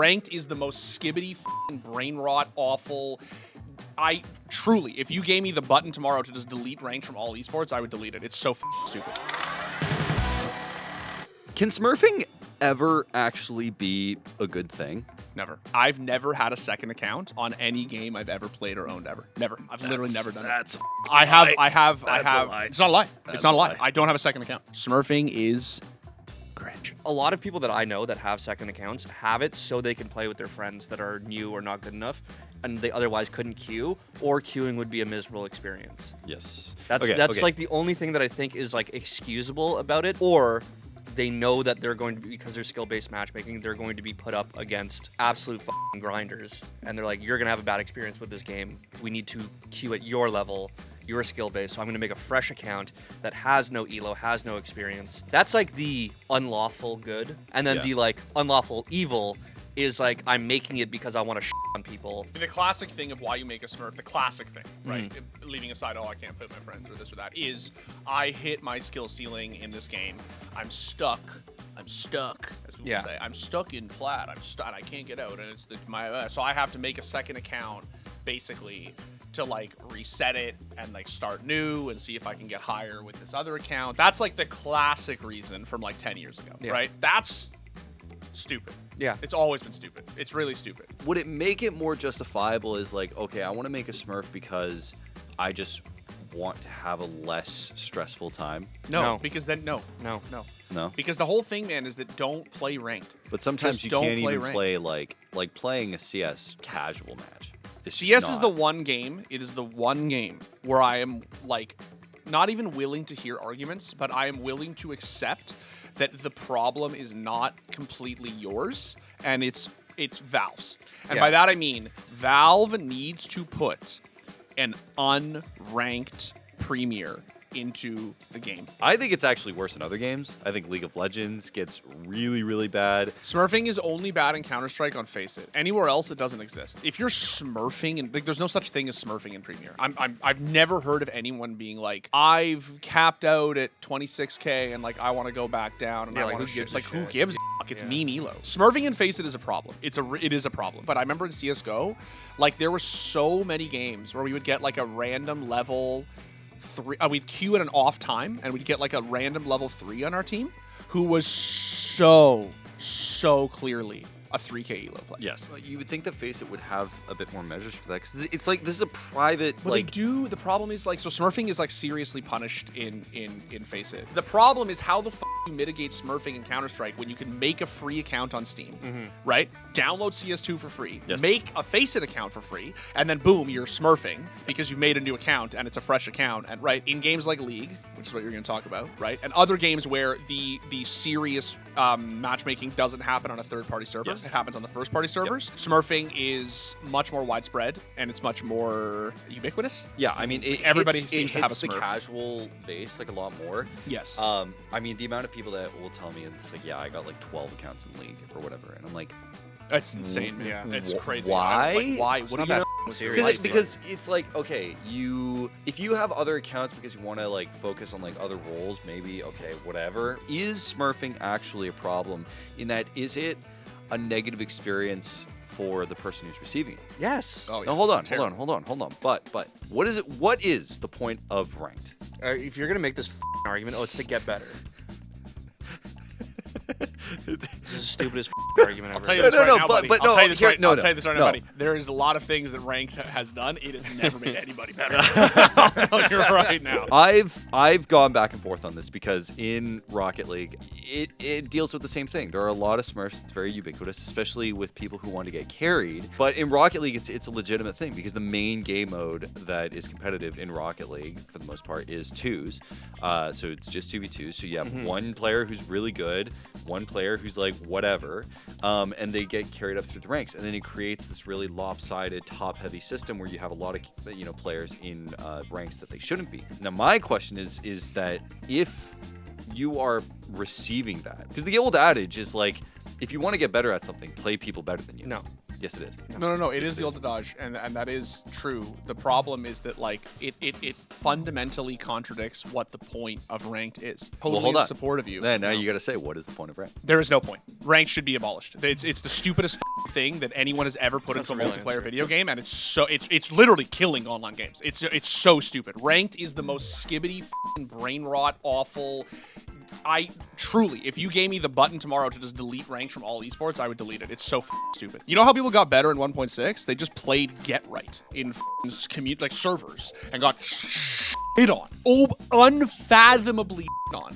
Ranked is the most skibbity, brain rot, awful. I truly, if you gave me the button tomorrow to just delete ranked from all esports, I would delete it. It's so stupid. Can smurfing ever actually be a good thing? Never. I've never had a second account on any game I've ever played or owned ever. Never. I've literally never done it. I have. It's not a lie. It's not a lie. I don't have a second account. Smurfing is cringe. A lot of people that I know that have second accounts have it so they can play with their friends that are new or not good enough, and they otherwise couldn't queue, or queuing would be a miserable experience. Yes. That's like the only thing that I think is like excusable about it, or they know that they're going to be, because they're skill-based matchmaking, they're going to be put up against absolute grinders, and they're like, you're gonna have a bad experience with this game. We need to queue at your level. You're skill-based, so I'm gonna make a fresh account that has no elo, has no experience. That's like the unlawful good, and then the like unlawful evil is like, I'm making it because I want to on people. The classic thing of why you make a smurf, the classic thing, right? Leaving aside, oh, I can't play with my friends or this or that, is I hit my skill ceiling in this game. I'm stuck, as people say. I'm stuck in plat. I'm stuck. I can't get out, and it's so I have to make a second account, basically, to like reset it and like start new and see if I can get higher with this other account. That's like the classic reason from like 10 years ago, right? That's stupid. Yeah. It's always been stupid. It's really stupid. Would it make it more justifiable as like, okay, I want to make a smurf because I just want to have a less stressful time? No. Because then, no. Because the whole thing, man, is that don't play ranked. But sometimes Just you don't can't play even ranked. play like CS casual match. It's just CS is not. the one game, it is the one game where I am like not even willing to hear arguments, but I am willing to accept that the problem is not completely yours, and it's Valve's. And by that I mean Valve needs to put an unranked premier into the game. I think it's actually worse in other games. I think League of Legends gets really, really bad. Smurfing is only bad in Counter-Strike on Face It. Anywhere else, it doesn't exist. If you're smurfing, and like, there's no such thing as smurfing in Premier. I've never heard of anyone being like, I've capped out at 26K and like I want to go back down and I like, want who to gives a like who shit? gives a fuck? It's mean elo. Smurfing in Face It is a problem. It is a problem. But I remember in CS:GO, like there were so many games where we would get like a random level 3. We'd queue at an off time, and we'd get like a random level 3 on our team, who was so clearly a 3K elo player. Yes. Well, you would think that Face It would have a bit more measures for that, because it's like, this is a private, Well, like... they do. The problem is, like, so smurfing is, like, seriously punished in Face It. The problem is how the f you mitigate smurfing in Counter-Strike when you can make a free account on Steam, right? Download CS2 for free, make a Face It account for free, and then boom, you're smurfing because you've made a new account and it's a fresh account. And right, in games like League, which is what you're going to talk about, right? And other games where the serious matchmaking doesn't happen on a third-party server. It happens on the first-party servers. Smurfing is much more widespread, and it's much more ubiquitous. Yeah, I mean, everybody seems to have a the Smurf. casual base like a lot more. Yes. I mean, the amount of people that will tell me it's like, yeah, I got like 12 accounts in League or whatever, and I'm like, It's insane, man. Yeah. It's crazy. Why? Like, why? What not do you that know? serious. because it's like, okay, if you have other accounts because you want to like focus on like other roles, maybe, okay, whatever. Is smurfing actually a problem in that, is it a negative experience for the person who's receiving it? Yes. Oh, yeah. Now, hold on. But what is it? What is the point of ranked? If you're gonna make this argument, it's to get better. This is the stupidest argument ever. I'll tell you this right now, buddy. but I'll no, tell you this here- right no, I'll no, tell you this right now, no. buddy. There is a lot of things that Ranked has done. It has never made anybody better. I'll tell you right now. I've gone back and forth on this because in Rocket League, it deals with the same thing. There are a lot of Smurfs. It's very ubiquitous, especially with people who want to get carried. But in Rocket League, it's a legitimate thing because the main game mode that is competitive in Rocket League, for the most part, is twos. So it's just 2v2. So you have one player who's really good, one player who's like whatever, and they get carried up through the ranks. And then it creates this really lopsided, top-heavy system where you have a lot of players in ranks that they shouldn't be. Now, my question is that if you are receiving that, because the old adage is like, if you want to get better at something, play people better than you. No. Yes, it is. No. It is the old adage, and that is true. The problem is that like it fundamentally contradicts what the point of ranked is. Totally hold in on. support of you. Now you got to say, what is the point of ranked? There is no point. Ranked should be abolished. It's the stupidest thing that anyone has ever put That's into a really multiplayer true. video game, and it's literally killing online games. It's so stupid. Ranked is the most skibbity, brain rot, awful. I truly, if you gave me the button tomorrow to just delete ranked from all esports, I would delete it. It's so stupid. You know how people got better in 1.6? They just played Get Right in like servers and got shit on, unfathomably on,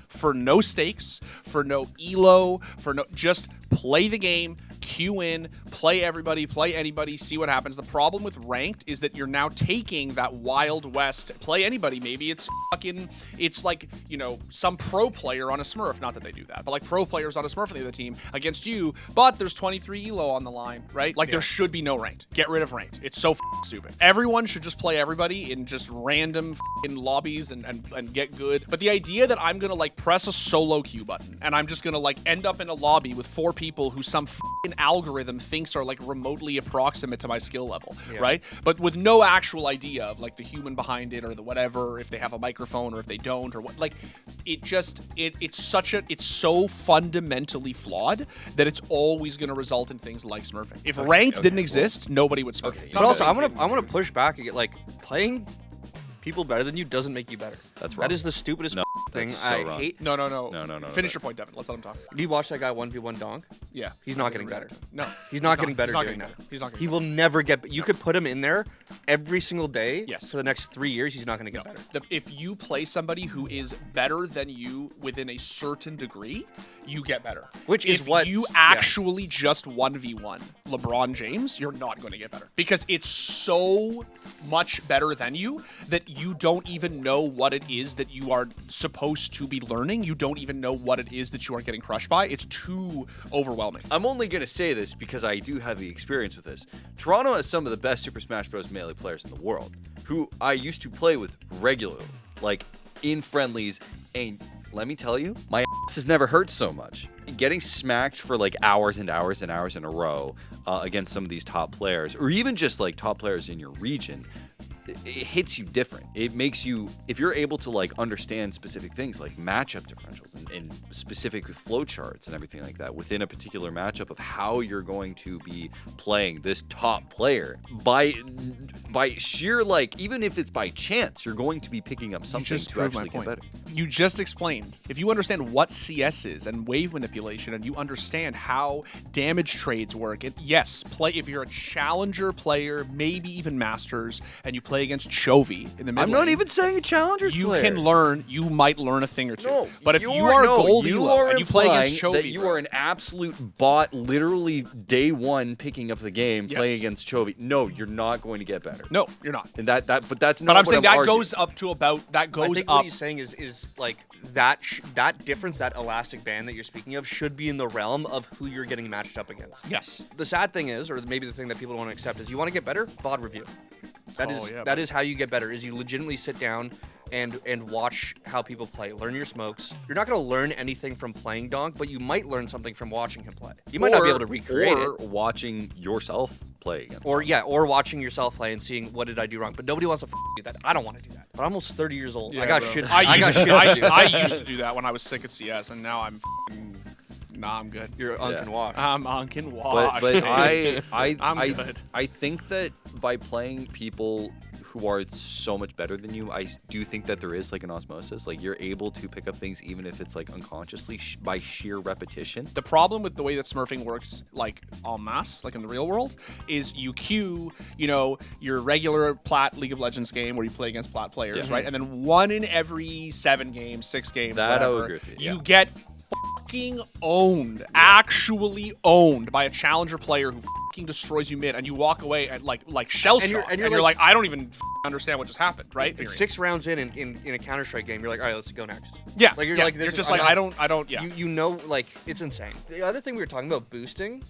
for no stakes, for no elo, for no, just play the game. Queue in, play everybody, play anybody, see what happens. The problem with ranked is that you're now taking that Wild West, play anybody. Maybe it's like, you know, some pro player on a smurf. Not that they do that, but like pro players on a smurf on the other team against you, but there's 23 elo on the line, right? Like there should be no ranked. Get rid of ranked. It's so stupid. Everyone should just play everybody in just random lobbies and get good. But the idea that I'm gonna like press a solo queue button and I'm just gonna like end up in a lobby with 4 people who some algorithm thinks are like remotely approximate to my skill level, right? But with no actual idea of like the human behind it or the whatever, if they have a microphone or if they don't or what, like it's so fundamentally flawed that it's always going to result in things like smurfing. If ranked didn't exist, nobody would smurf. But also, I'm gonna push back and get like playing people better than you doesn't make you better. That's wrong. That is the stupidest thing. that's so I wrong. hate. No. No. Finish your point, Devin. Let's let him talk. Do you watch that guy 1v1 donk? Yeah. He's not getting better. No. He's not getting better He's not doing getting that. better. He's not getting He better. will never get. You could put him in there every single day. Yes. For the next 3 years, he's not going to get better. If you play somebody who is better than you within a certain degree, you get better. Which is if what you actually just 1v1 LeBron James, you're not going to get better because it's so much better than you that you don't even know what it is that you are supposed to be learning. You don't even know what it is that you are getting crushed by. It's too overwhelming. I'm only going to say this because I do have the experience with this. Toronto has some of the best Super Smash Bros. Melee players in the world, who I used to play with regularly, like in friendlies, and let me tell you, my ass has never hurt so much. Getting smacked for like hours and hours and hours in a row against some of these top players, or even just like top players in your region, it hits you different. It makes you, if you're able to like understand specific things like matchup differentials and specific flowcharts and everything like that within a particular matchup of how you're going to be playing this top player, by sheer, like, even if it's by chance, you're going to be picking up something to actually get better. You just explained. If you understand what CS is and wave manipulation, and you understand how damage trades work, and yes, play if you're a challenger player, maybe even masters, and you play against Chovy in the mid I'm not even saying a challenger's you player. can learn. You might learn a thing or two. No, but if you are gold elo and you play against Chovy, that you are an absolute bot, literally day one picking up the game, playing against Chovy. No, you're not going to get better. No, you're not. And but that's not. But I'm what saying that arguing. goes up to about that goes I think up. what he's saying is like that difference, that elastic band that you're speaking of, should be in the realm of who you're getting matched up against. Yes. The sad thing is, or maybe the thing that people don't want to accept, is you want to get better, VOD review. That is how you get better. Is you legitimately sit down and watch how people play. Learn your smokes. You're not going to learn anything from playing Donk, but you might learn something from watching him play. You might not be able to recreate or it. watching yourself play against. Or watching yourself play and seeing what did I do wrong. But nobody wants to do that. I don't want to do that. But I'm almost 30 years old. I got bro. shit. I got shit to do. I used to do that when I was sick at CS, and now I'm. Nah, I'm good. You're unwashed. I'm unwashed. But I'm good. I think that by playing people who are so much better than you, I do think that there is like an osmosis. Like you're able to pick up things even if it's like unconsciously by sheer repetition. The problem with the way that smurfing works, like en masse, like in the real world, is you queue, you know, your regular plat League of Legends game where you play against plat players, right? And then 1 in every 7 games, 6 games, That I whatever, would agree with you, you get fucking owned, actually owned by a challenger player who fucking destroys you mid, and you walk away at like shell shocked, and you're like, I don't even understand what just happened, right? It's 6 rounds in a Counter-Strike game. You're like, all right, let's go next. Yeah, like you're yeah. like, you're just like, I don't. Yeah, You know, like it's insane. The other thing we were talking about, boosting.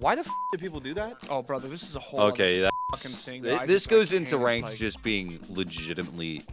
Why the do people do that? Oh, brother, this is a whole Okay, other that's, fucking thing. this goes into ranks just being legitimately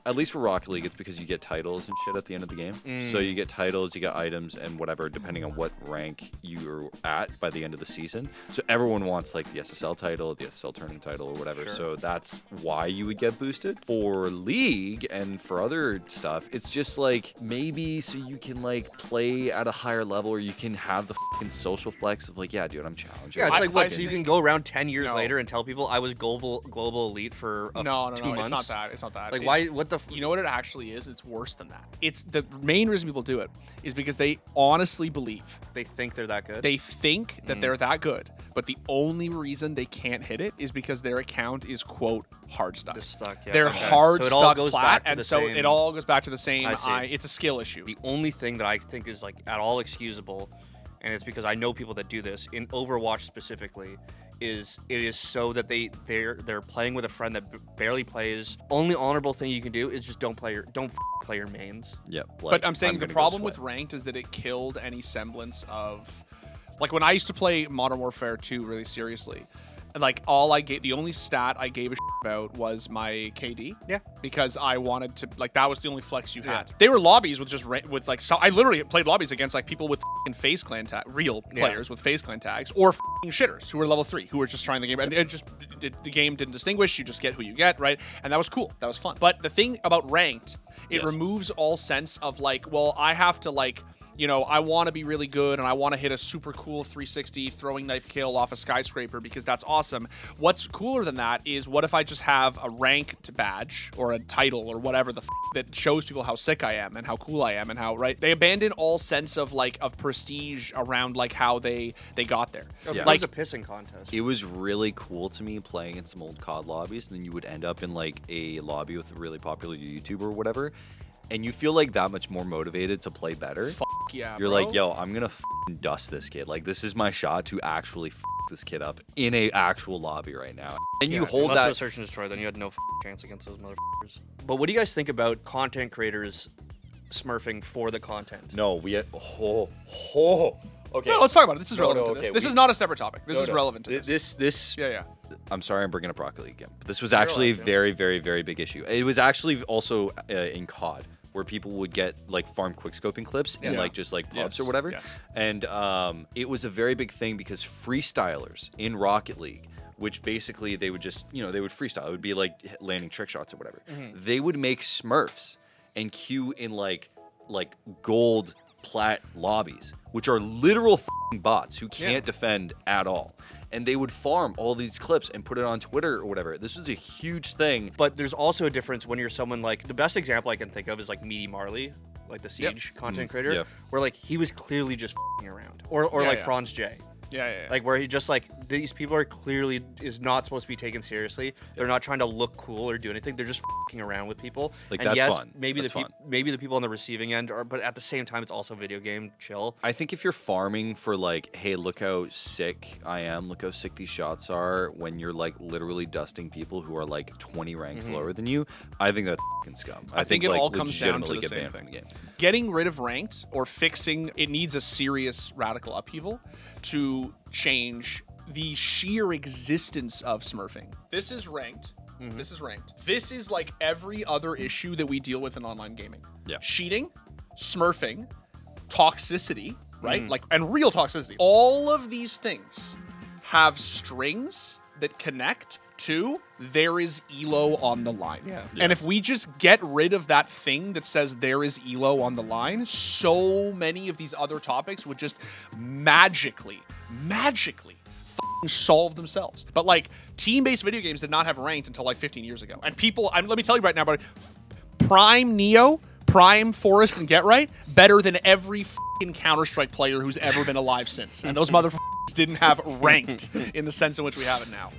At least for Rocket League, it's because you get titles and shit at the end of the game. So you get titles, you get items, and whatever, depending on what rank you're at by the end of the season. So everyone wants like the SSL title, the SSL tournament title, or whatever. Sure. So that's why you would get boosted. For League and for other stuff, it's just like maybe so you can like play at a higher level, or you can have the fucking social flex of like, yeah, dude, I'm challenging. Yeah, it's like what? So I you can think- go around 10 years No. later and tell people I was global elite for 2 months. It's not that. It's not that. Like, why? What the? You know what it actually is? It's worse than that. It's the main reason people do it is because they honestly believe They think they're that good. they think that they're that good, but the only reason they can't hit it is because their account is quote hard stuck. Just stuck. Yeah, They're okay. hard So it all stuck goes plat, back to and the so same- it all goes back to the same. I see. It's a skill issue. The only thing that I think is like at all excusable, and it's because I know people that do this in Overwatch specifically, is it is so that they're playing with a friend that barely plays. Only honorable thing you can do is just don't play your mains. Yep. But I'm saying the gonna go problem with sweat. ranked is that it killed any semblance of, like when I used to play Modern Warfare 2 really seriously, like the only stat I gave a shit about was my KD. Yeah. Because I wanted to, like, that was the only flex you had. Yeah. They were lobbies with just with like, so I literally played lobbies against like people with face clan tag, real players with face clan tags, or shitters who were level 3 who were just trying the game, and the game didn't distinguish. You just get who you get, right? And that was cool. That was fun. But the thing about ranked, it removes all sense of like, well, I have to like, you know, I want to be really good and I want to hit a super cool 360 throwing knife kill off a skyscraper because that's awesome. What's cooler than that is what if I just have a ranked badge or a title or whatever that shows people how sick I am and how cool I am and how, right? They abandon all sense of like of prestige around like how they got there. Yeah. Like Like a pissing contest. It was really cool to me playing in some old COD lobbies, and then you would end up in like a lobby with a really popular YouTuber or whatever, and you feel like that much more motivated to play better. yeah, You're bro. like, yo, I'm gonna dust this kid. Like, this is my shot to actually this kid up in a actual lobby right now. And you hold unless it that. was search and destroy, then you had no chance against those motherfuckers. But what do you guys think about content creators smurfing for the content? No, we had. Okay. No, let's talk about it. This is No, relevant no, to this. okay, This we- is not a separate topic. This is No. relevant to this. This. Yeah. I'm sorry, I'm bringing up Rocket League again. But this was actually a allowed to. very, very, very big issue. It was actually also in COD, where people would get like farm quickscoping clips and Yeah. like just like pubs Yes, or whatever. yes. And it was a very big thing because freestylers in Rocket League, which basically they would just, they would freestyle. It would be like landing trick shots or whatever. They would make Smurfs and queue in like gold plat lobbies, which are literal f***ing bots who can't defend at all. And they would farm all these clips and put it on Twitter or whatever. This was a huge thing. But there's also a difference when you're someone like, the best example I can think of is like Meaty Marley, like the Siege content creator, yeah. where like he was clearly just f***ing around. Or Yeah, like yeah. Franz J. Yeah. Like where he just like, these people are clearly is not supposed to be taken seriously. They're not trying to look cool or do anything. They're just f***ing around with people. Like, and that's yes, fun. Maybe That's the fun. maybe the people on the receiving end are, but at the same time, it's also video game chill. I think if you're farming for like, hey, look how sick I am, look how sick these shots are, when you're like literally dusting people who are like 20 ranks lower than you, I think that's fucking scum. I think it like, all comes down to legitimately the get same banned thing. from the game. Getting rid of ranked or fixing it needs a serious radical upheaval to change the sheer existence of smurfing. This is ranked. This is ranked. This is like every other issue that we deal with in online gaming. Yeah. Cheating, smurfing, toxicity, right? Like, and real toxicity. All of these things have strings that connect to there is ELO on the line. Yeah. And if we just get rid of that thing that says there is ELO on the line, so many of these other topics would just magically f***ing solve themselves. But like team-based video games did not have ranked until like 15 years ago. And people, let me tell you right now, but Prime Neo, Prime Forest, and Get Right, better than every f***ing Counter-Strike player who's ever been alive since. And those motherfuckers didn't have ranked in the sense in which we have it now.